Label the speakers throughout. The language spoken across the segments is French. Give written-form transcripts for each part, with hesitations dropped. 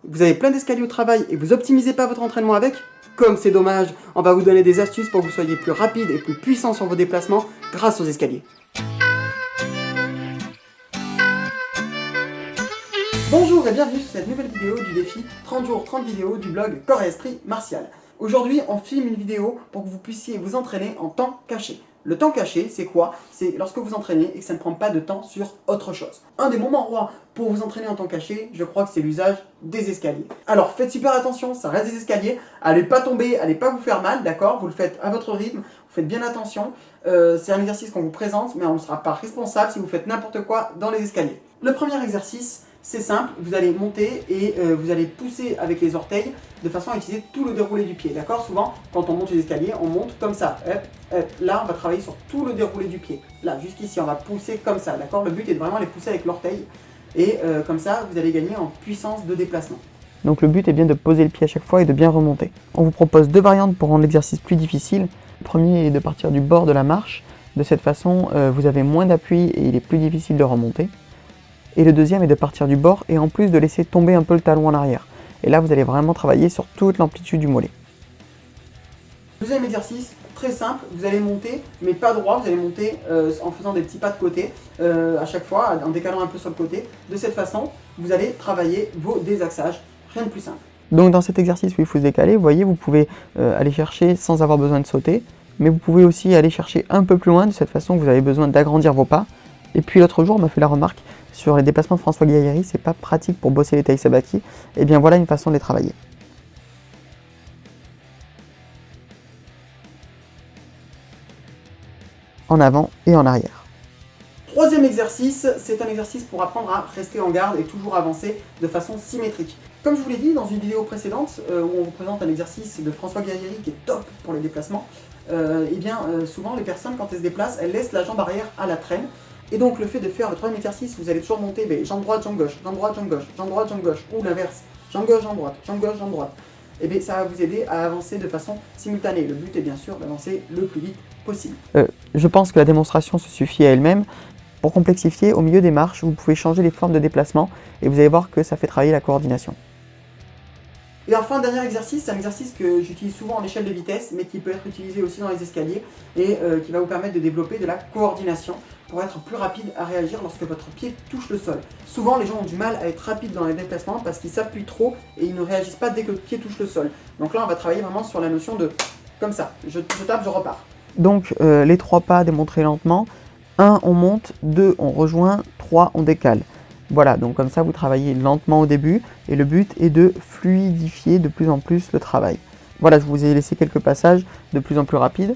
Speaker 1: vous avez plein d'escaliers au travail et vous optimisez pas votre entraînement avec? Comme c'est dommage, on va vous donner des astuces pour que vous soyez plus rapide et plus puissant sur vos déplacements grâce aux escaliers. Bonjour et bienvenue sur cette nouvelle vidéo du défi 30 jours 30 vidéos du blog Corps et Esprit Martial. Aujourd'hui, on filme une vidéo pour que vous puissiez vous entraîner en temps caché. Le temps caché, c'est quoi? C'est lorsque vous entraînez et que ça ne prend pas de temps sur autre chose. Un des moments rois pour vous entraîner en temps caché, je crois que c'est l'usage des escaliers. Alors faites super attention, ça reste des escaliers, allez pas tomber, allez pas vous faire mal, d'accord? Vous le faites à votre rythme, vous faites bien attention. C'est un exercice qu'on vous présente, mais on ne sera pas responsable si vous faites n'importe quoi dans les escaliers. Le premier exercice, c'est simple, vous allez monter et vous allez pousser avec les orteils de façon à utiliser tout le déroulé du pied, d'accord? Souvent, quand on monte les escaliers, on monte comme ça, hop, hop. Là, on va travailler sur tout le déroulé du pied. Là, jusqu'ici, on va pousser comme ça, d'accord? Le but est de vraiment les pousser avec l'orteil et comme ça, vous allez gagner en puissance de déplacement.
Speaker 2: Donc le but est bien de poser le pied à chaque fois et de bien remonter. On vous propose deux variantes pour rendre l'exercice plus difficile. Le premier est de partir du bord de la marche. De cette façon, vous avez moins d'appui et il est plus difficile de remonter. Et le deuxième est de partir du bord et en plus de laisser tomber un peu le talon en arrière. Et là, vous allez vraiment travailler sur toute l'amplitude du mollet.
Speaker 1: Deuxième exercice, très simple, vous allez monter, mais pas droit, vous allez monter en faisant des petits pas de côté à chaque fois, en décalant un peu sur le côté. De cette façon, vous allez travailler vos désaxages, rien de plus simple.
Speaker 2: Donc dans cet exercice où il faut se décaler, vous voyez, vous pouvez aller chercher sans avoir besoin de sauter, mais vous pouvez aussi aller chercher un peu plus loin, de cette façon vous avez besoin d'agrandir vos pas. Et puis l'autre jour, on m'a fait la remarque, sur les déplacements de François Gaillarry, c'est pas pratique pour bosser les tailles sabaki. Et bien voilà une façon de les travailler. En avant et en arrière.
Speaker 1: Troisième exercice, c'est un exercice pour apprendre à rester en garde et toujours avancer de façon symétrique. Comme je vous l'ai dit dans une vidéo précédente, où on vous présente un exercice de François Gaillarry qui est top pour les déplacements, souvent les personnes quand elles se déplacent, elles laissent la jambe arrière à la traîne. Et donc le fait de faire le troisième exercice, vous allez toujours monter jambe droite, jambe gauche, jambe droite, jambe gauche, jambe droite, jambe gauche, ou l'inverse, jambe gauche, jambe droite, jambe gauche, jambe droite. Et bien ça va vous aider à avancer de façon simultanée. Le but est bien sûr d'avancer le plus vite possible.
Speaker 2: Je pense que la démonstration se suffit à elle-même. Pour complexifier, au milieu des marches, vous pouvez changer les formes de déplacement et vous allez voir que ça fait travailler la coordination.
Speaker 1: Et enfin, dernier exercice, c'est un exercice que j'utilise souvent en échelle de vitesse, mais qui peut être utilisé aussi dans les escaliers et qui va vous permettre de développer de la coordination pour être plus rapide à réagir lorsque votre pied touche le sol. Souvent, les gens ont du mal à être rapides dans les déplacements parce qu'ils s'appuient trop et ils ne réagissent pas dès que le pied touche le sol. Donc là, on va travailler vraiment sur la notion de comme ça, je tape, je repars.
Speaker 2: Donc les trois pas démontrés lentement. 1, on monte, 2, on rejoint, 3, on décale. Voilà, donc comme ça vous travaillez lentement au début et le but est de fluidifier de plus en plus le travail. Voilà, je vous ai laissé quelques passages de plus en plus rapides.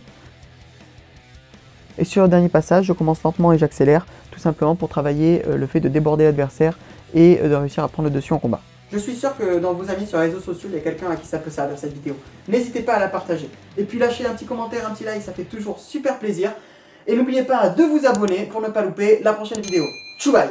Speaker 2: Et sur le dernier passage, je commence lentement et j'accélère, tout simplement pour travailler le fait de déborder l'adversaire et de réussir à prendre le dessus en combat.
Speaker 1: Je suis sûr que dans vos amis sur les réseaux sociaux, il y a quelqu'un à qui ça peut servir cette vidéo. N'hésitez pas à la partager. Et puis lâchez un petit commentaire, un petit like, ça fait toujours super plaisir. Et n'oubliez pas de vous abonner pour ne pas louper la prochaine vidéo. Tchou bye!